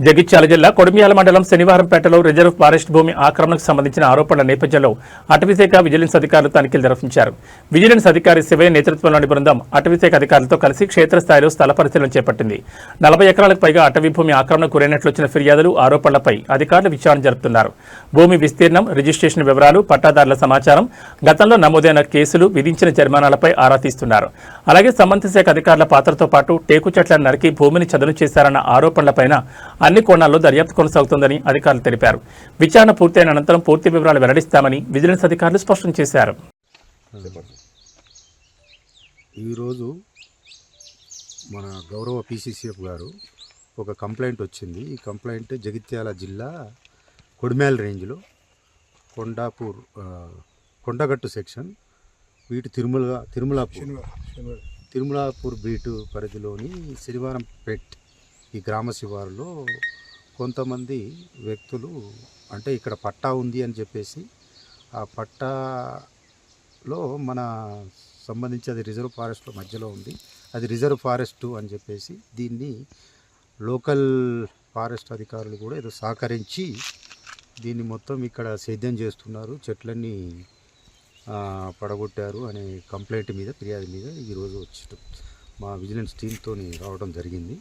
జగిత్యాల జిల్లా కొడిమ్యాల మండలం శనివారంపేటలో reserve forest భూమి ఆక్రమణకు సంబంధించిన ఆరోపణల నేపథ్యంలో అటవీశాఖ విజిలెన్స్ అధికారులు తనిఖీలు నిర్వహించారు. విజిలెన్స్ అధికారి శివయ్య నేతృత్వంలోని బృందం అటవీశాఖ అధికారులతో కలిసి క్షేత్రస్థాయిలో స్థల పరిశీలన చేపట్టింది. 40 ఎకరాలకు పైగా అటవీ భూమి ఆక్రమణకు గురైనట్లు వచ్చిన ఫిర్యాదులు, ఆరోపణలపై అధికారులు విచారణ జరుపుతున్నారు. భూమి విస్తీర్ణం, రిజిస్ట్రేషన్ వివరాలు, పట్టాదారుల సమాచారం, గతంలో నమోదైన కేసులు, విధించిన జరిమానాలపై ఆరా తీస్తున్నారు. అలాగే సంబంధిత శాఖ అధికారుల పాత్రతో పాటు టేకు చెట్లను నరికి భూమిని చదును చేశారన్న ఆరోపణలపైన అన్ని కోణాల్లో దర్యాప్తు కొనసాగుతోందని అధికారులు తెలిపారు. విచారణ పూర్తయిన అనంతరం పూర్తి వివరాలు వెల్లడిస్తామని విజిలెన్స్ అధికారులు స్పష్టం చేశారు. ఈరోజు మన గౌరవ పీసీసీఎఫ్ గారు ఒక కంప్లైంట్ వచ్చింది. ఈ కంప్లైంట్ జగిత్యాల జిల్లా కొడిమ్యాల రేంజ్లో కొండగట్టు సెక్షన్ వీటి తిరుమలాపూర్ బీటు పరిధిలోని శనివారంపేట్ ఈ గ్రామ శివారులో కొంతమంది వ్యక్తులు అంటే ఇక్కడ పట్టా ఉంది అని చెప్పేసి ఆ పట్టాలో మన సంబంధించి అది రిజర్వ్ ఫారెస్ట్లో మధ్యలో ఉంది, అది రిజర్వ్ ఫారెస్ట్ అని చెప్పేసి దీన్ని లోకల్ ఫారెస్ట్ అధికారులు కూడా ఏదో సహకరించి దీన్ని మొత్తం ఇక్కడ సేద్యం చేస్తున్నారు, చెట్లన్నీ పడగొట్టారు అనే కంప్లైంట్ మీద, ఫిర్యాదు మీద ఈరోజు వచ్చి మా విజిలెన్స్ టీంతో రావడం జరిగింది.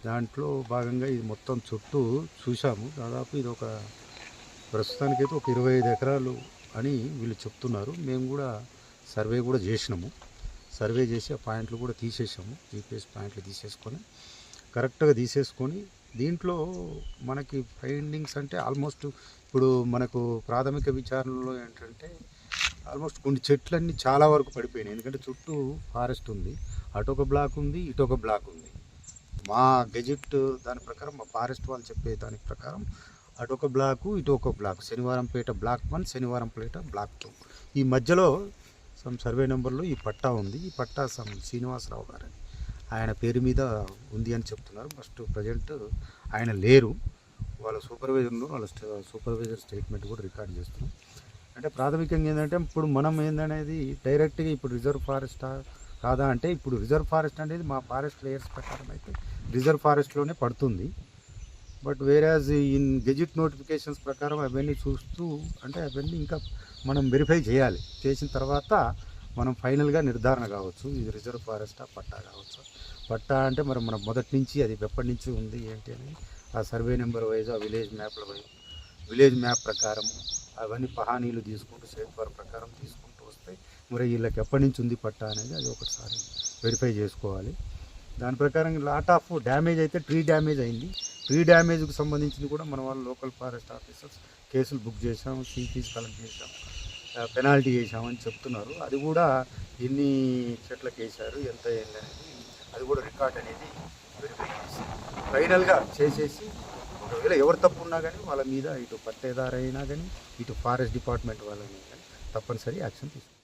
దాంట్లో భాగంగా ఇది మొత్తం చుట్టూ చూసాము. దాదాపు ఇది ఒక ప్రస్తుతానికైతే ఒక 25 ఎకరాలు అని వీళ్ళు చెప్తున్నారు. మేము కూడా సర్వే కూడా చేసినాము. సర్వే చేసి ఆ పాయింట్లు కూడా తీసేసాము. జీపీఎస్ పాయింట్లు తీసేసుకొని కరెక్ట్గా తీసేసుకొని దీంట్లో మనకి ఫైండింగ్స్ అంటే ఆల్మోస్ట్ ఇప్పుడు మనకు ప్రాథమిక విచారణలో ఏంటంటే ఆల్మోస్ట్ కొన్ని చెట్లన్నీ చాలా వరకు పడిపోయినాయి. ఎందుకంటే చుట్టూ ఫారెస్ట్ ఉంది, అటొక బ్లాక్ ఉంది, ఇటొక బ్లాక్ ఉంది. మా గెజిట్ దాని ప్రకారం, మా ఫారెస్ట్ వాళ్ళు చెప్పే దాని ప్రకారం అటొక బ్లాకు, ఇటొక block, Shanivarampeta block 1, Shanivarampeta block 2. ఈ మధ్యలో సర్వే నెంబర్లో ఈ పట్టా ఉంది. ఈ పట్టా శ్రీనివాసరావు గారు ఆయన పేరు మీద ఉంది అని చెప్తున్నారు. ఫస్ట్ ప్రజెంట్ ఆయన లేరు, వాళ్ళ సూపర్వైజర్ను, వాళ్ళ సూపర్వైజర్ స్టేట్మెంట్ కూడా రికార్డ్ చేస్తున్నాం. అంటే ప్రాథమికంగా ఏంటంటే ఇప్పుడు మనం ఏందనేది డైరెక్ట్గా ఇప్పుడు రిజర్వ్ ఫారెస్టా కాదా అంటే, ఇప్పుడు రిజర్వ్ ఫారెస్ట్ అనేది మా ఫారెస్ట్ లేయర్స్ ప్రకారం అయితే రిజర్వ్ ఫారెస్ట్లోనే పడుతుంది. But whereas in gazette notifications ప్రకారం అవన్నీ చూస్తూ అంటే అవన్నీ ఇంకా మనం వెరిఫై చేయాలి. చేసిన తర్వాత మనం ఫైనల్గా నిర్ధారణ కావచ్చు, ఇది రిజర్వ్ ఫారెస్టా పట్టా కావచ్చు. పట్టా అంటే మరి మనం మొదటి నుంచి అది ఎప్పటి నుంచి ఉంది ఏంటి అని ఆ సర్వే నెంబర్ వైజ్, ఆ విలేజ్ మ్యాప్ ప్రకారం అవన్నీ పహానీలు తీసుకుంటూ స్టేట్ ఫార్ ప్రకారం తీసుకుంటూ వస్తే మరి వీళ్ళకి ఎప్పటి నుంచి ఉంది పట్టా అనేది అది ఒకసారి వెరిఫై చేసుకోవాలి. దాని ప్రకారం లాట్ ఆఫ్ డ్యామేజ్ అయితే ట్రీ డ్యామేజ్ అయింది. ట్రీ డ్యామేజ్కి సంబంధించింది కూడా మన వాళ్ళు లోకల్ ఫారెస్ట్ ఆఫీసర్స్ కేసులు బుక్ చేసాం, ఫీజు కలెక్ట్ చేసాం, పెనాల్టీ చేసామని చెప్తున్నారు. అది కూడా ఎన్ని చెట్లకు వేశారు, ఎంత అయింది అనేది అది కూడా రికార్డ్ అనేది వెరిఫై చేసి ఫైనల్గా చేసేసి ఒకవేళ ఎవరు తప్పు ఉన్నా కానీ వాళ్ళ మీద ఇటు పట్టేదారైనా కానీ ఇటు ఫారెస్ట్ డిపార్ట్మెంట్ వాళ్ళని కానీ తప్పనిసరి యాక్షన్ తీసుకుంటారు.